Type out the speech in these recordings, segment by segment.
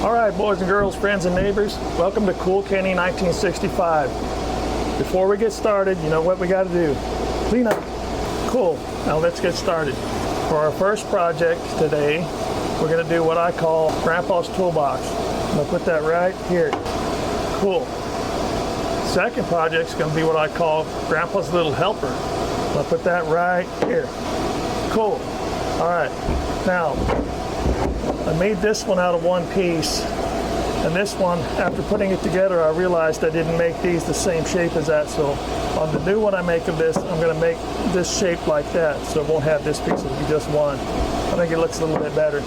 All right, boys and girls, friends and neighbors, welcome to Cool Kenny 1965. Before we get started, you know what we got to do. Clean up. Cool. Now let's get started. For our first project today, we're going to do what I call Grandpa's Toolbox. I'm going to put that right here. Cool. Second project's going to be what I call Grandpa's Little Helper. I'm going to put that right here. Cool. All right. Now, I made this one out of one piece, and this one, after putting it together, I realized I didn't make these the same shape as that, so on the new one I make of this, I'm going to make this shape like that, so it won't have this piece, it'll be just one. I think it looks a little bit better.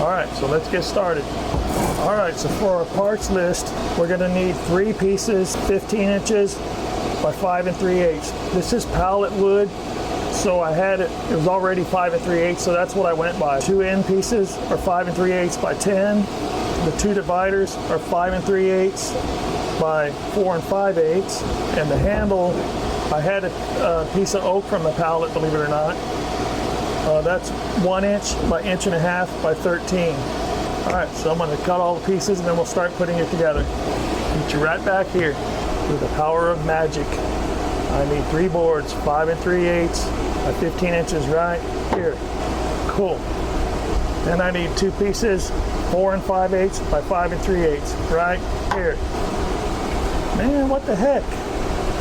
All right, so let's get started. All right, so for our parts list, we're going to need 3 pieces, 15 inches by 5 3/8. This is pallet wood. So I had it was already 5 3/8, so that's what I went by. 2 end pieces are 5 3/8 by 10. The 2 dividers are 5 3/8 by 4 5/8. And the handle, I had a piece of oak from the pallet, believe it or not. That's 1 inch by 1.5 inches by 13. All right, so I'm going to cut all the pieces and then we'll start putting it together. Meet you right back here with the power of magic. I need 3 boards, 5 3/8 by 15 inches right here. Cool. Then I need 2 pieces, 4 5/8 by 5 3/8 right here. Man, what the heck?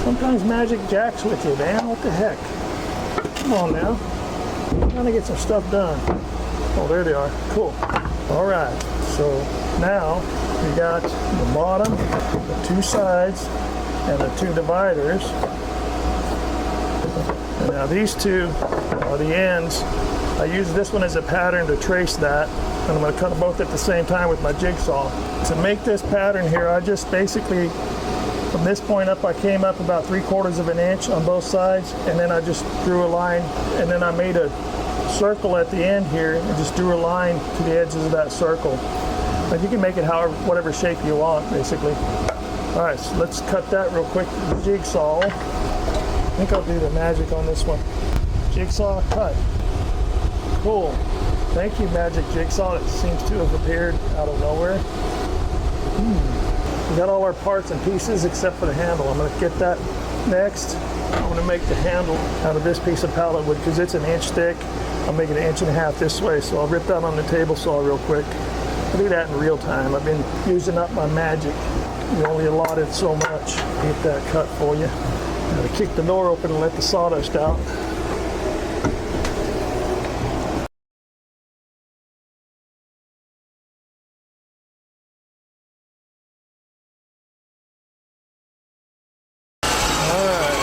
Sometimes magic jacks with you, man. What the heck? Come on now. I'm trying to get some stuff done. Oh, there they are. Cool. All right. So now we got the bottom, the 2 sides, and the 2 dividers. And now these 2 are the ends. I use this one as a pattern to trace that, and I'm going to cut them both at the same time with my jigsaw. To make this pattern here, I just basically, from this point up, I came up about 3/4 of an inch on both sides, and then I just drew a line, and then I made a circle at the end here, and just drew a line to the edges of that circle. But you can make it however, whatever shape you want, basically. All right, so let's cut that real quick with the jigsaw. I think I'll do the magic on this one. Jigsaw cut. Cool. Thank you, Magic Jigsaw. It seems to have appeared out of nowhere. We got all our parts and pieces except for the handle. I'm going to get that next. I'm going to make the handle out of this piece of pallet wood because it's 1 inch thick. I'll make it 1.5 inches this way, so I'll rip that on the table saw real quick. I'll do that in real time. I've been using up my magic. You only allotted so much. Get that cut for you. Gotta kick the door open and let the sawdust out. Alright.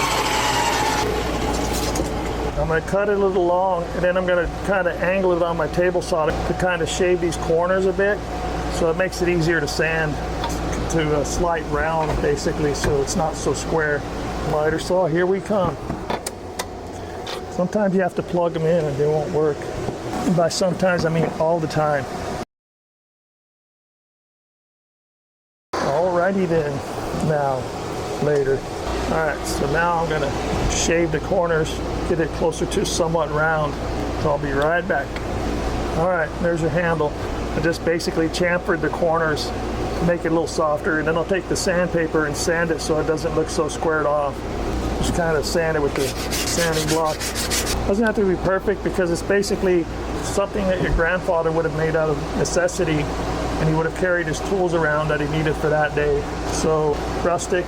I'm going to cut it a little long, and then I'm going to kind of angle it on my table saw to kind of shave these corners a bit, so it makes it easier to sand to a slight round, basically, so it's not so square. Miter saw, here we come. Sometimes you have to plug them in and they won't work. And by sometimes I mean all the time. Alrighty then, now, later. Alright, so now I'm going to shave the corners, get it closer to somewhat round. So I'll be right back. Alright, there's your handle. I just basically chamfered the corners, make it a little softer, and then I'll take the sandpaper and sand it so it doesn't look so squared off. Just kind of sand it with the sanding block. Doesn't have to be perfect because it's basically something that your grandfather would have made out of necessity, and he would have carried his tools around that he needed for that day. So rustic.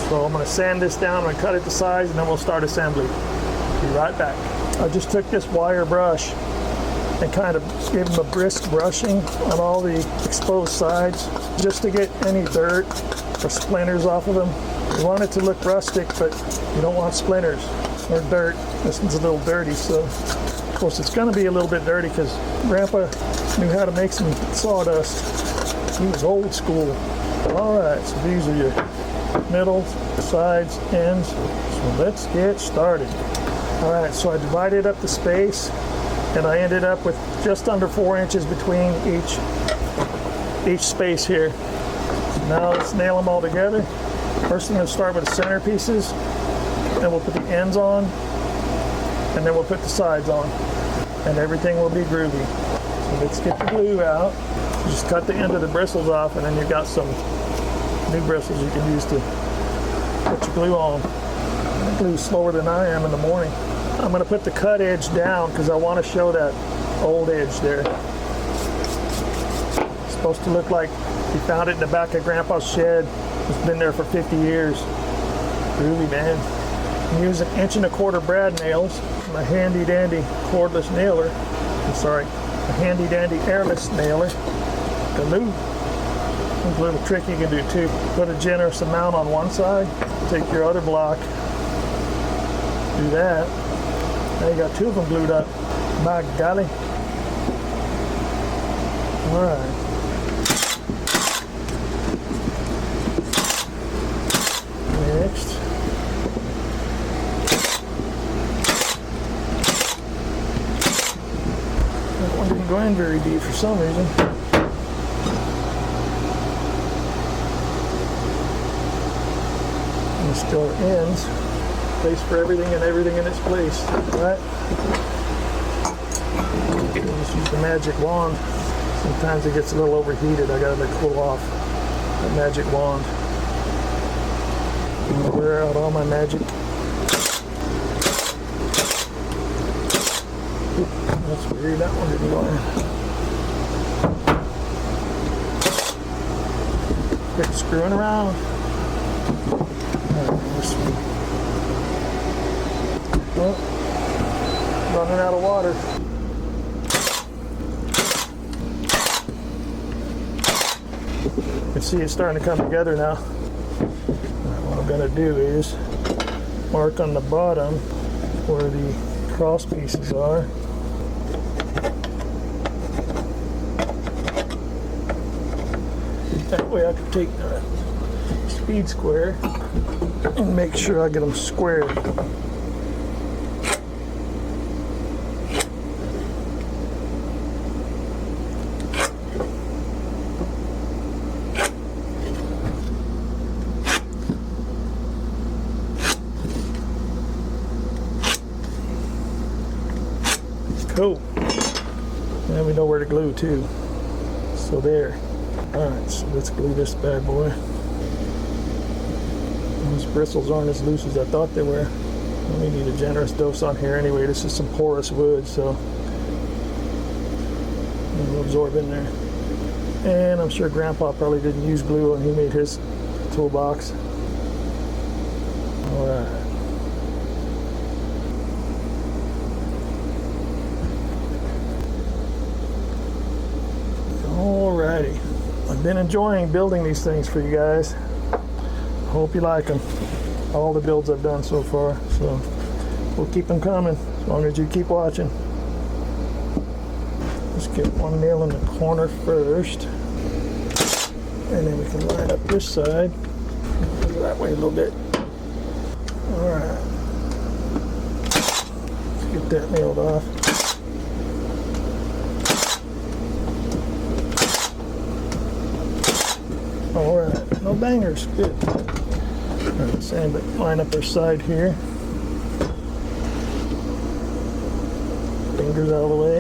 So I'm going to sand this down, I'm going to cut it to size, and then we'll start assembly. Be right back. I just took this wire brush and kind of gave them a brisk brushing on all the exposed sides just to get any dirt or splinters off of them. You want it to look rustic, but you don't want splinters or dirt. This one's a little dirty, so of course it's going to be a little bit dirty because Grandpa knew how to make some sawdust. He was old school. All right, so these are your middle, sides, ends. So let's get started. All right, so I divided up the space, and I ended up with just under 4 inches between each space here. So now let's nail them all together. First I'm going to start with the center pieces, then we'll put the ends on, and then we'll put the sides on, and everything will be groovy. So let's get the glue out. Just cut the end of the bristles off, and then you've got some new bristles you can use to put your glue on. The glue's slower than I am in the morning. I'm going to put the cut edge down because I want to show that old edge there. It's supposed to look like he found it in the back of Grandpa's shed. It's been there for 50 years. Groovy, man. I'm using 1.25" brad nails, my handy dandy cordless nailer. I'm sorry, a handy dandy airless nailer. Glue. There's a little trick you can do too. Put a generous amount on one side, take your other block, do that. Now you got two of them glued up. By golly. Alright. Next. That one didn't go in very deep for some reason. And still ends. Place for everything and everything in its place. Right? Just use the magic wand. Sometimes it gets a little overheated. I gotta let it cool off. The magic wand. I'm gonna wear out all my magic. Oop, that's weird. That one didn't go in. Quit screwing around. Oh, running out of water. You can see it's starting to come together now. What I'm going to do is mark on the bottom where the cross pieces are. That way I can take the speed square and make sure I get them squared. Cool. And we know where to glue too. So there. Alright, so let's glue this bad boy. Those bristles aren't as loose as I thought they were. We need a generous dose on here anyway. This is some porous wood, so it'll absorb in there. And I'm sure Grandpa probably didn't use glue when he made his toolbox. Alright. Alrighty. I've been enjoying building these things for you guys. Hope you like them. All the builds I've done so far. So we'll keep them coming as long as you keep watching. Let's get one nail in the corner first. And then we can line up this side. Go that way a little bit. Alright. Let's get that nailed off. Alright, no bangers, good. Alright, sand, but line up our side here. Fingers out of the way.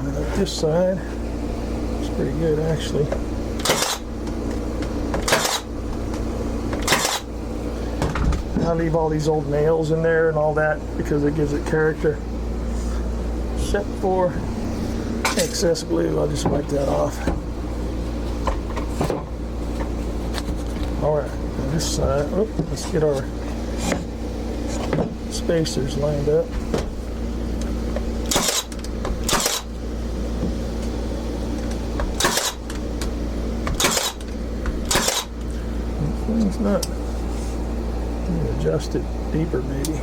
Line up this side. It's pretty good actually. I leave all these old nails in there and all that because it gives it character. Except for excess glue, I'll just wipe that off. Alright, on this side, let's get our spacers lined up. It's not. Let me adjust it deeper maybe.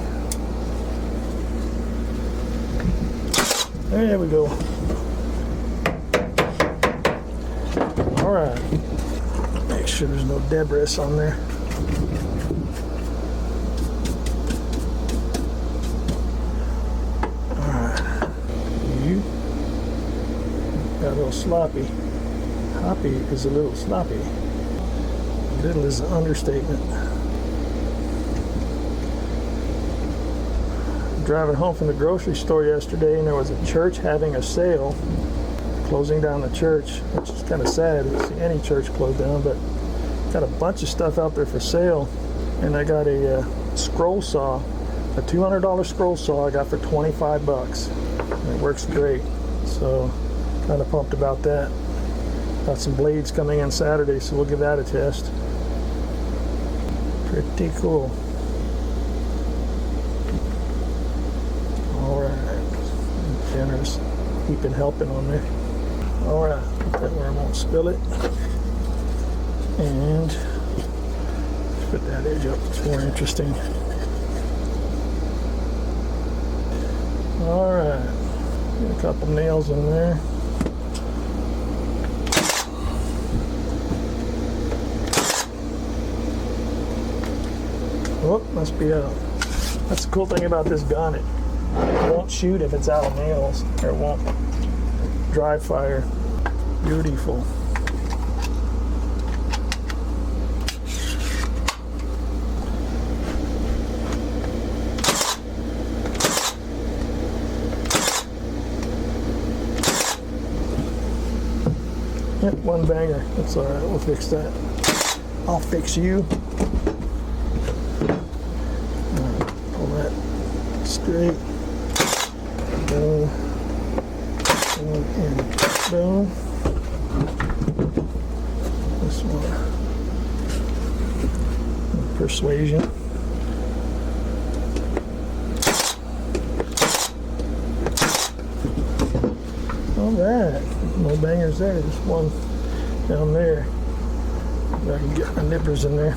There we go. Alright. Make sure there's no debris on there. Alright. You got a little sloppy. Hoppy is a little sloppy. Little is an understatement. Driving home from the grocery store yesterday, and there was a church having a sale, closing down the church, which is kind of sad. I don't see any church closed down, but got a bunch of stuff out there for sale. And I got a scroll saw, a $200 scroll saw I got for 25 bucks. And it works great, so kind of pumped about that. Got some blades coming in Saturday, so we'll give that a test. Pretty cool. Generous, keeping helping on there. All right, put that where I won't spill it, and put that edge up. It's more interesting. All right, get a couple nails in there. Oh, must be out. That's the cool thing about this gun. It won't shoot if it's out of nails, or it won't dry fire. Beautiful. Yep, one banger. That's all right. We'll fix that. I'll fix you. Pull that straight. Boom, boom, and boom. This one, persuasion. All right, no bangers there. Just one down there. If I can get my nippers in there.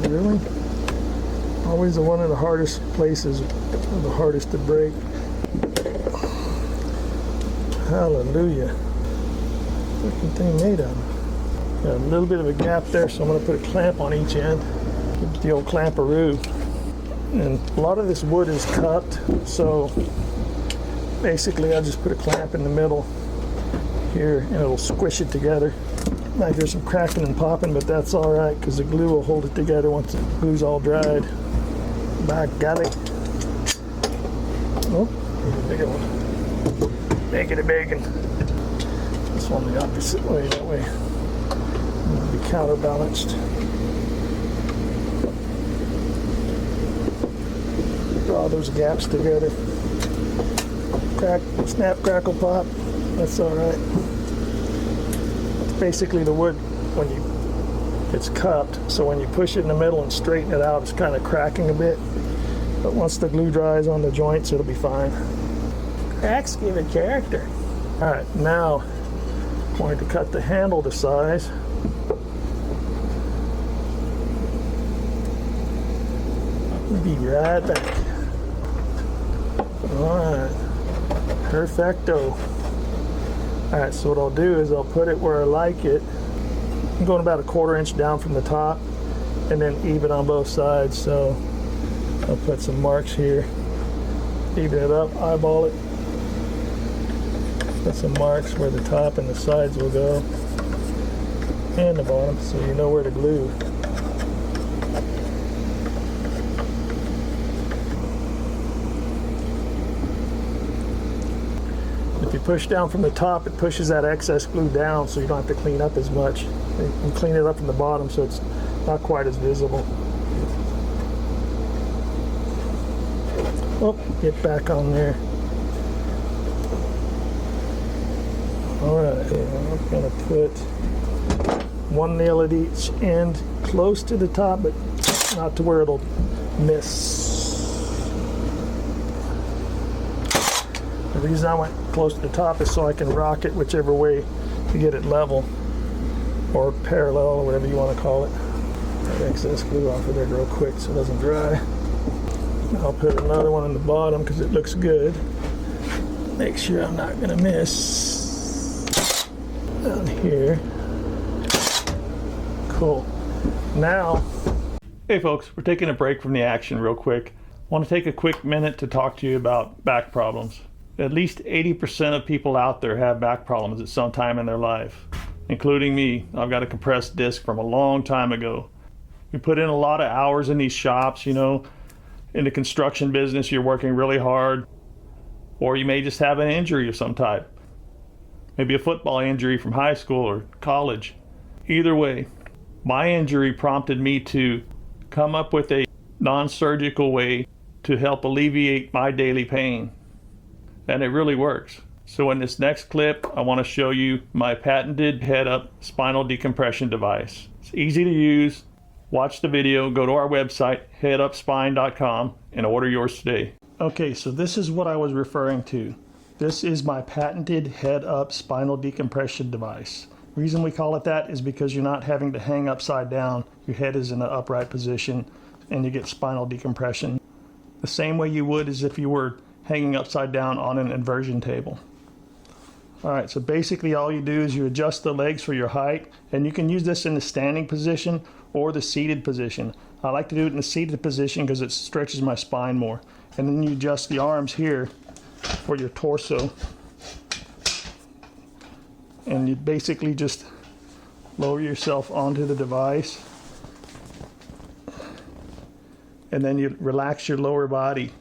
Really? Always the one of the hardest places, the hardest to break. Hallelujah. What's the thing made of? Got a little bit of a gap there, so I'm going to put a clamp on each end. The old clamperoo. And a lot of this wood is cupped, so basically I just put a clamp in the middle here and it'll squish it together. Might hear some cracking and popping, but that's all right because the glue will hold it together once the glue's all dried. By golly. Oh, here's a bigger one. Make it a big one. This one the opposite way, that way it'll be counterbalanced. Draw those gaps together. Crack, snap, crackle, pop. That's all right. It's basically the wood when it's cupped, so when you push it in the middle and straighten it out, it's kind of cracking a bit. But once the glue dries on the joints, it'll be fine. Cracks give it character. All right, now I'm going to cut the handle to size. We'll be right back. All right, perfecto. All right, so what I'll do is I'll put it where I like it. I'm going about a 1/4 inch down from the top and then even on both sides. So I'll put some marks here, even it up, eyeball it. Put some marks where the top and the sides will go, and the bottom, so you know where to glue. If you push down from the top, it pushes that excess glue down, so you don't have to clean up as much. You can clean it up from the bottom, so it's not quite as visible. Oh, get back on there. All right, I'm gonna put one nail at each end, close to the top, but not to where it'll miss. The reason I went close to the top is so I can rock it whichever way to get it level or parallel or whatever you want to call it. That excess glue off of there real quick so it doesn't dry. I'll put another one on the bottom because it looks good. Make sure I'm not going to miss. Down here. Cool. Now, hey folks, we're taking a break from the action real quick. I want to take a quick minute to talk to you about back problems. At least 80% of people out there have back problems at some time in their life, including me. I've got a compressed disc from a long time ago. We put in a lot of hours in these shops, you know. In the construction business, you're working really hard, or you may just have an injury of some type. Maybe a football injury from high school or college. Either way, my injury prompted me to come up with a non-surgical way to help alleviate my daily pain. And it really works. So in this next clip, I want to show you my patented head-up spinal decompression device. It's easy to use. Watch the video, go to our website, headupspine.com, and order yours today. Okay, so this is what I was referring to. This is my patented head-up spinal decompression device. The reason we call it that is because you're not having to hang upside down. Your head is in an upright position, and you get spinal decompression the same way you would as if you were hanging upside down on an inversion table. All right, so basically all you do is you adjust the legs for your height, and you can use this in the standing position or the seated position. I like to do it in the seated position because it stretches my spine more. And then you adjust the arms here for your torso. And you basically just lower yourself onto the device. And then you relax your lower body.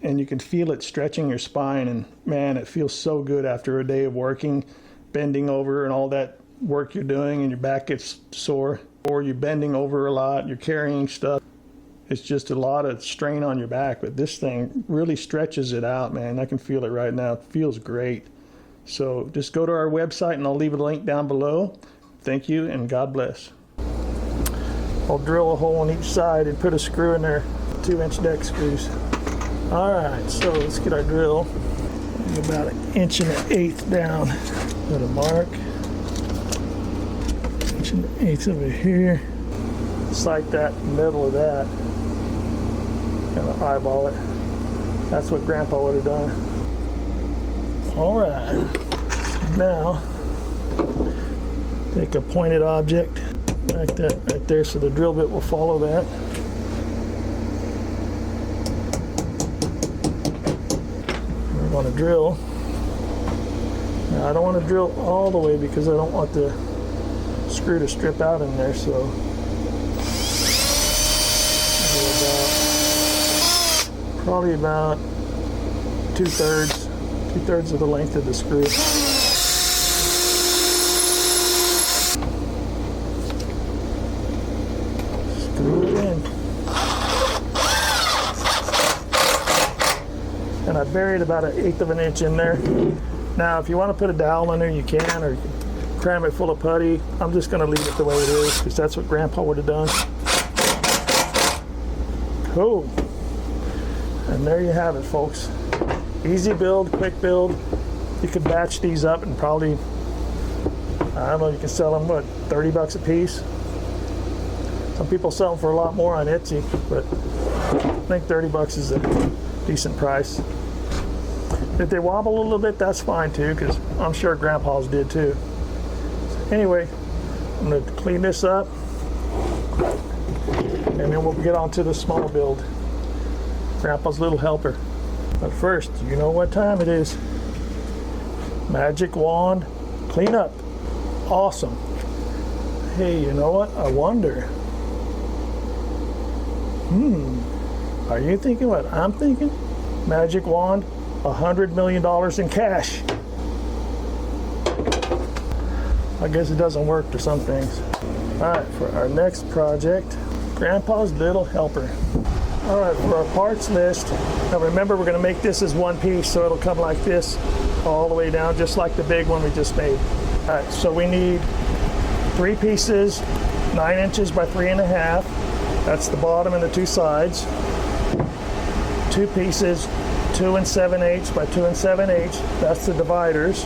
And you can feel it stretching your spine, and man, it feels so good after a day of working, bending over and all that work you're doing, and your back gets sore, or you're bending over a lot, you're carrying stuff. It's just a lot of strain on your back, but this thing really stretches it out, man. I can feel it right now. It feels great. So just go to our website, and I'll leave a link down below. Thank you, and God bless. I'll drill a hole on each side and put a screw in there, 2-inch deck screws. All right, so let's get our drill. About 1.125 down. Put a mark. 1.125 over here. Sight that in the middle of that. Kind of eyeball it. That's what Grandpa would have done. All right. Now, take a pointed object like that right there, so the drill bit will follow that. On a drill. Now I don't want to drill all the way because I don't want the screw to strip out in there, so probably about two-thirds of the length of the screw. Screw it in. And I buried about 1/8 of an inch in there. Now, if you want to put a dowel in there, you can, or you can cram it full of putty. I'm just going to leave it the way it is because that's what Grandpa would have done. Cool. And there you have it, folks. Easy build, quick build. You could batch these up and probably, I don't know, you can sell them, what, 30 bucks a piece? Some people sell them for a lot more on Etsy, but I think 30 bucks is a decent price. If they wobble a little bit, that's fine too, because I'm sure Grandpa's did too. So anyway, I'm going to clean this up, and then we'll get on to the small build. Grandpa's little helper. But first, you know what time it is. Magic wand, clean up. Awesome. Hey, you know what? I wonder. Are you thinking what I'm thinking? Magic wand, $100 million in cash. I guess it doesn't work for some things. All right, for our next project, Grandpa's little helper. All right, for our parts list, now remember we're going to make this as one piece, so it'll come like this all the way down, just like the big one we just made. All right, so we need 3 pieces, 9 inches by 3.5. That's the bottom and the 2 sides. 2 pieces, 2 7/8 by 2 7/8. That's the dividers.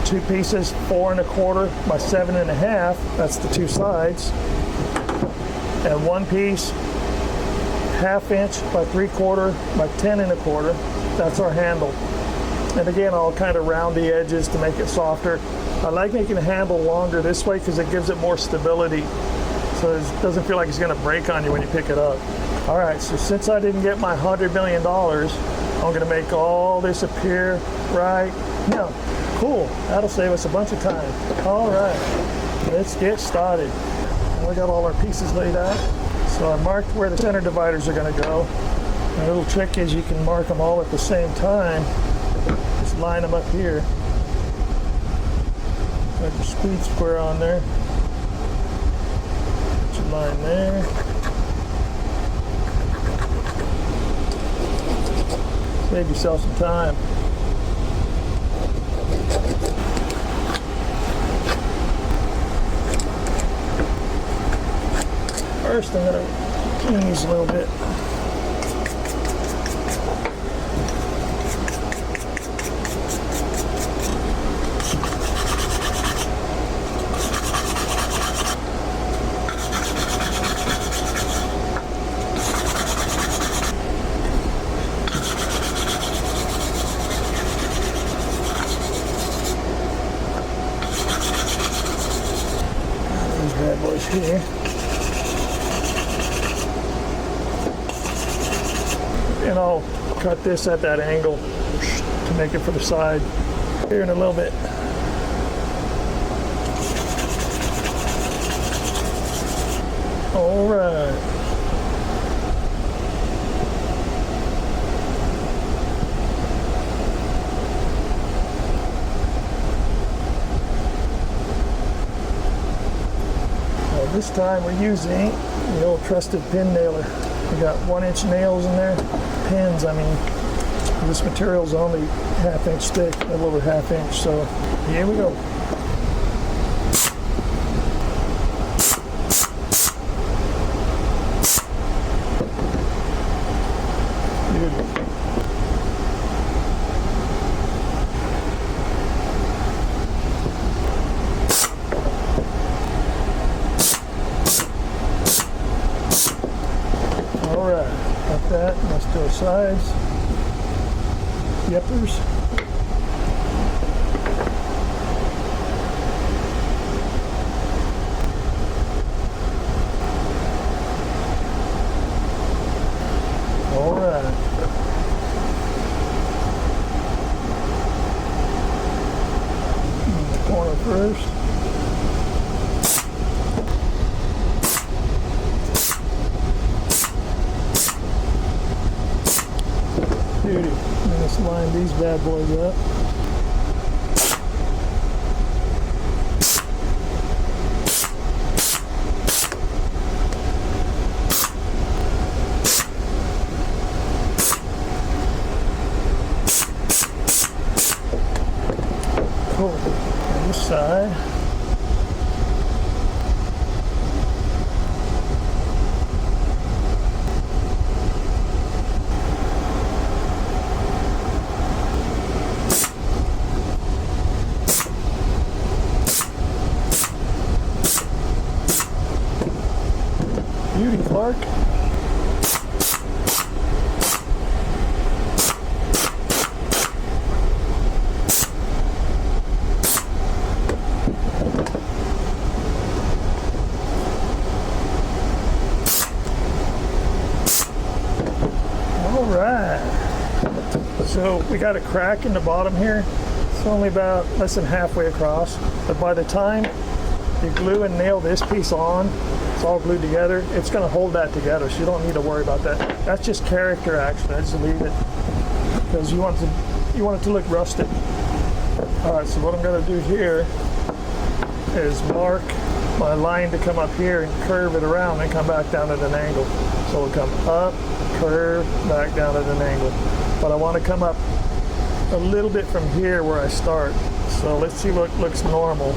2 pieces, 4 1/4 by 7.5. That's the 2 sides. And 1 piece, 1/2 inch by 3/4 by 10 1/4. That's our handle. And again, I'll kind of round the edges to make it softer. I like making the handle longer this way because it gives it more stability, so it doesn't feel like it's going to break on you when you pick it up. All right, so since I didn't get my $100 million, I'm going to make all this appear right now. Cool, that'll save us a bunch of time. All right, let's get started. We got all our pieces laid out. So I marked where the center dividers are going to go. A little trick is you can mark them all at the same time. Just line them up here. Put your speed square on there. Put your line there. Save yourself some time. First, I'm going to clean these a little bit. These bad boys here. And I'll cut this at that angle to make it for the side here in a little bit. All right. Well, this time we're using the old trusted pin nailer. We got 1-inch nails in there. Pins, I mean, this material's only 1/2 inch thick, a little over 1/2 inch, so here we go. Beautiful. All right, got that. Let's do our sides. Yippers. All right. The corner first. Beauty. Let's line these bad boys up. Cool. On this side. Beauty, Clark. All right. So we got a crack in the bottom here. It's only about less than halfway across. But by the time you glue and nail this piece on, it's all glued together, it's going to hold that together, so you don't need to worry about that. That's just character action. I just leave it because you want it to look rustic. All right, so what I'm going to do here is mark my line to come up here and curve it around and come back down at an angle. So it'll come up, curve, back down at an angle. But I want to come up a little bit from here where I start. So let's see what looks normal.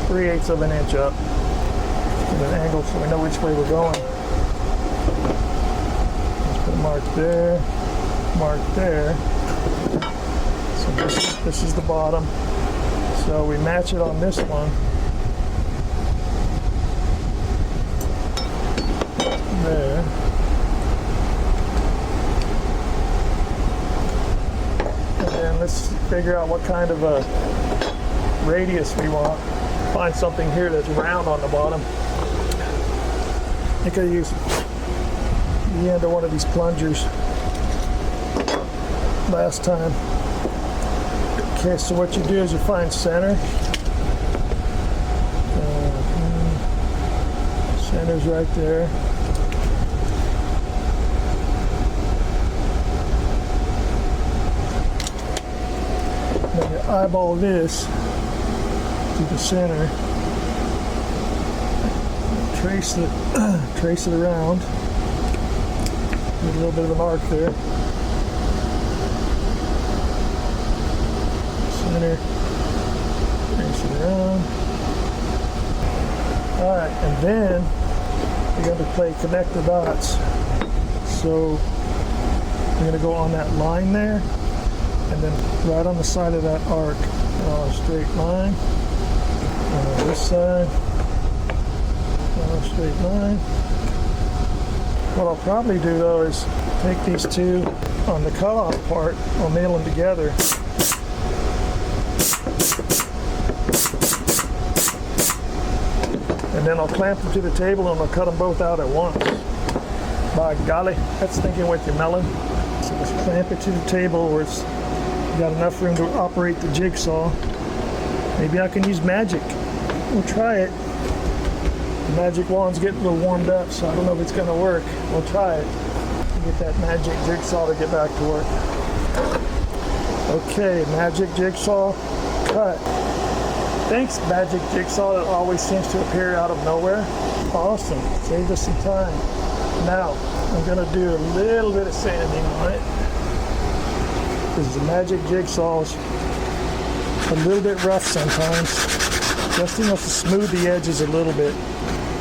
3/8 of an inch up. An angle so we know which way we're going. Let's put a mark there, mark there. So this is the bottom. So we match it on this one. There. And then let's figure out what kind of a radius we want. Find something here that's round on the bottom. I think I used the end of one of these plungers last time. Okay, so what you do is you find center. Center's right there. Then you eyeball this to the center. Trace it around. Get a little bit of an arc there. Center. Trace it around. Alright, and then you're going to play connect the dots. So you're going to go on that line there, and then right on the side of that arc, draw a straight line. And on this side, draw a straight line. What I'll probably do though is take these two on the cutoff part, I'll nail them together. And then I'll clamp them to the table and I'll cut them both out at once. By golly, that's thinking with your melon. So just clamp it to the table where it's got enough room to operate the jigsaw. Maybe I can use magic. We'll try it. The magic wand's getting a little warmed up, so I don't know if it's going to work. We'll try it. Get that magic jigsaw to get back to work. Okay, magic jigsaw cut. Thanks, magic jigsaw. It always seems to appear out of nowhere. Awesome. Saved us some time. Now, I'm going to do a little bit of sanding on it. Because the magic jigsaw is a little bit rough sometimes. Just enough to smooth the edges a little bit.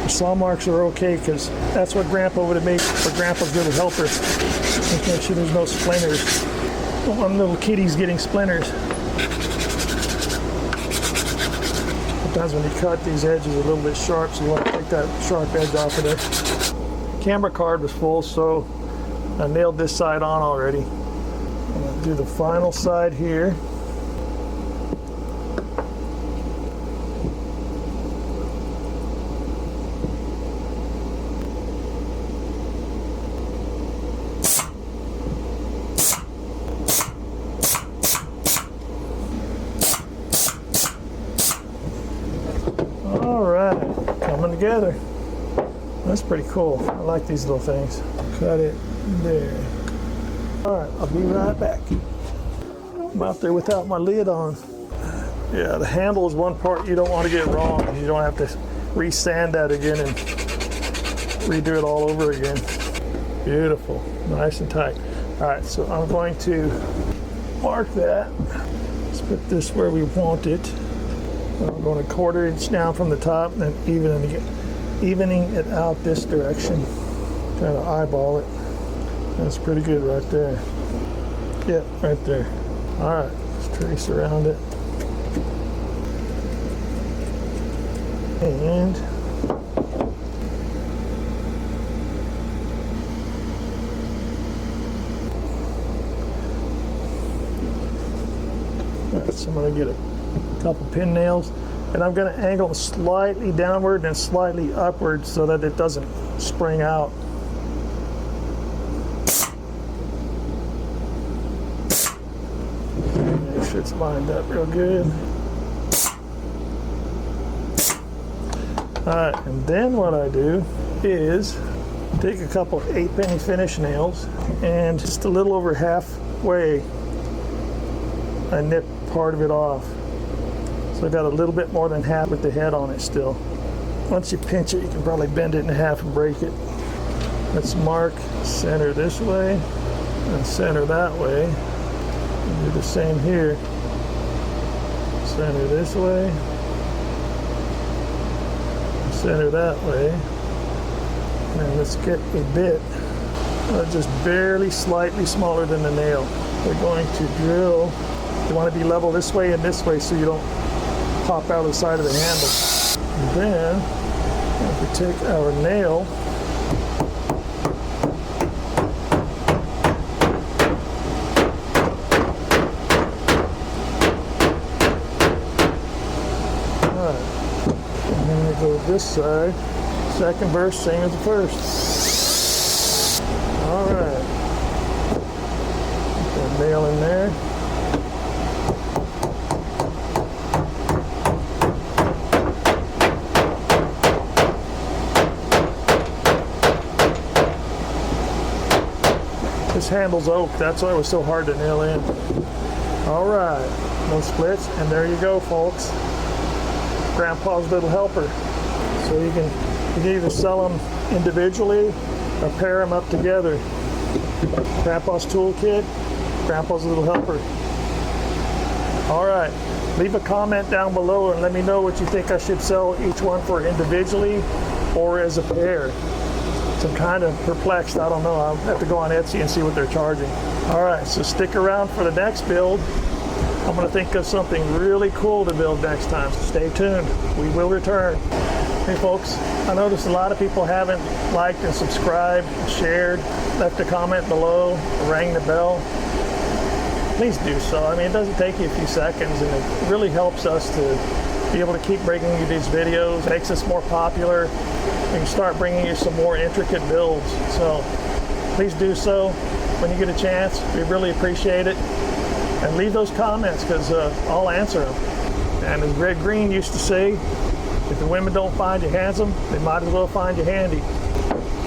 The saw marks are okay because that's what Grandpa would have made for Grandpa's little helper. Just make sure there's no splinters. Don't want little kitties getting splinters. Sometimes when you cut, these edges are a little bit sharp, so you want to take that sharp edge off of there. Camera card was full, so I nailed this side on already. I'm going to do the final side here. Together. That's pretty cool. I like these little things. Cut it there. Alright, I'll be right back. I'm out there without my lid on. Yeah, the handle is one part you don't want to get wrong. You don't have to re-sand that again and redo it all over again. Beautiful. Nice and tight. Alright, so I'm going to mark that. Let's put this where we want it. I'm going a 1/4 inch down from the top and then evening it out this direction. Kind of eyeball it. That's pretty good right there. Yep, right there. All right, let's trace around it. And all right, so I'm going to get a couple pin nails, and I'm going to angle slightly downward and slightly upward so that it doesn't spring out. Make sure it's lined up real good. Alright, and then what I do is take a couple 8-penny finish nails and just a little over halfway I nip part of it off. So I got a little bit more than half with the head on it still. Once you pinch it, you can probably bend it in half and break it. Let's mark center this way and center that way. And do the same here. Center this way. Center that way. And let's get a bit just barely slightly smaller than the nail. We're going to drill. You want to be level this way and this way so you don't pop out of the side of the handle. And then if we take our nail and then we go this side, second verse, same as the first. All right, put that nail in there. This handle's oak, that's why it was so hard to nail in. All right, no splits, and there you go, folks. Grandpa's little helper. So you can either sell them individually or pair them up together. Grandpa's toolkit, Grandpa's little helper. All right, leave a comment down below and let me know what you think I should sell each one for individually or as a pair. So I'm kind of perplexed, I don't know. I'll have to go on Etsy and see what they're charging. All right, so stick around for the next build. I'm gonna think of something really cool to build next time. Stay tuned, we will return. Hey folks, I noticed a lot of people haven't liked and subscribed, shared, left a comment below, rang the bell. Please do so. I mean, it doesn't take you a few seconds, and it really helps us to be able to keep bringing you these videos. It makes us more popular. We can start bringing you some more intricate builds. So please do so when you get a chance. We really appreciate it. And leave those comments, because I'll answer them. And as Red Green used to say, if the women don't find you handsome, they might as well find you handy.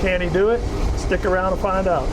Can he do it? Stick around and find out.